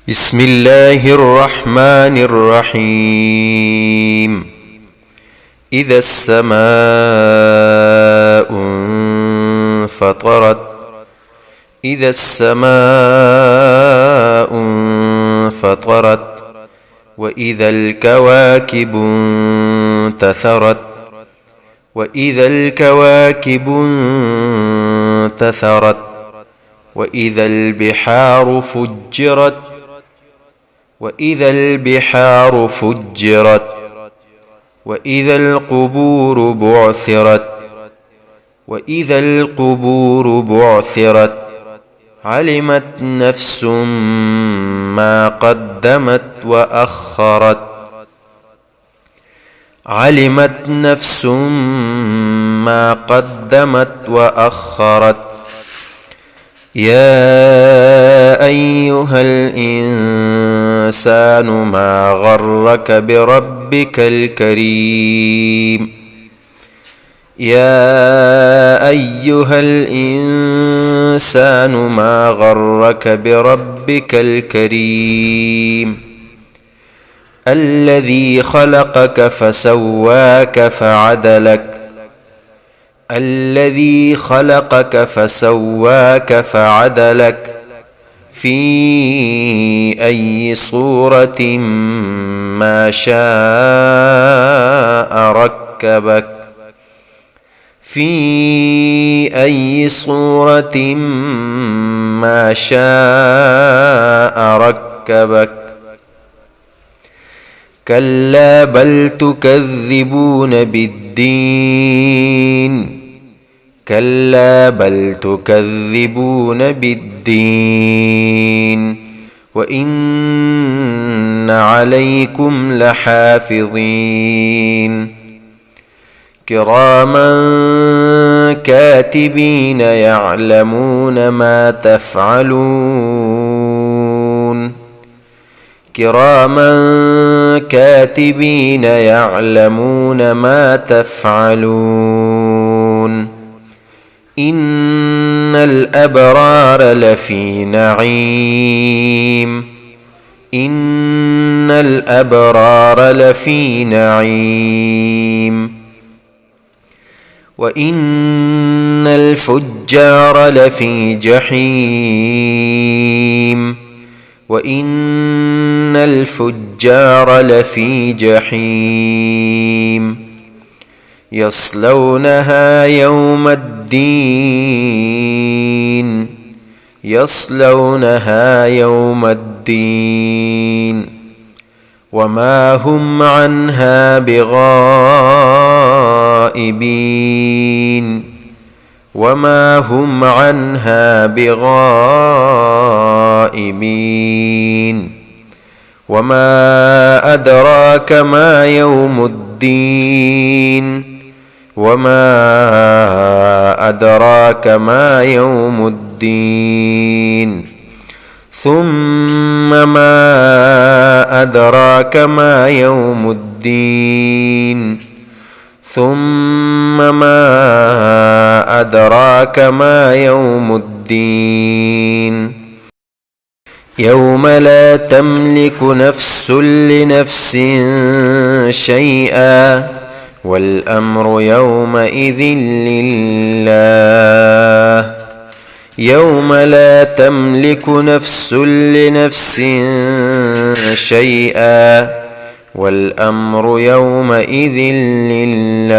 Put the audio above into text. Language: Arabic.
بسم الله الرحمن الرحيم. إذا السماء انفطرت إذا السماء انفطرت وإذا الكواكب انتثرت وإذا الكواكب انتثرت وإذا البحار فجرت وإذا البحار فجرت وإذا القبور بعثرت وإذا القبور بعثرت علمت نفس ما قدمت وأخرت علمت نفس ما قدمت وأخرت يا أيها الإنسان ما غرك بربك الكريم يا أيها الإنسان ما غرك بربك الكريم الذي خلقك فسواك فعدلك الذي خلقك فسواك فعدلك في أي صورة ما شاء ركبك في أي صورة ما شاء ركبك كلا بل تكذبون بالدين كلا بل تكذبون بالدين وإن عليكم لحافظين كراما كاتبين يعلمون ما تفعلون كراما كاتبين يعلمون ما تفعلون إن الأبرار لفي نعيم إن الأبرار لفي نعيم وإن الفجار لفي جحيم وإن الفجار لفي جحيم يصلونها يوم الدين يصلونها يوم الدين وما هم عنها بغائبين وما هم عنها بغائبين وما أدراك ما يوم الدين وما أدراك ما يوم الدين ثم ما أدراك ما يوم الدين ثم ما أدراك ما يوم الدين يوم لا تملك نفس لنفس شيئا والأمر يومئذ لله يوم لا تملك نفس لنفس شيئا والأمر يومئذ لله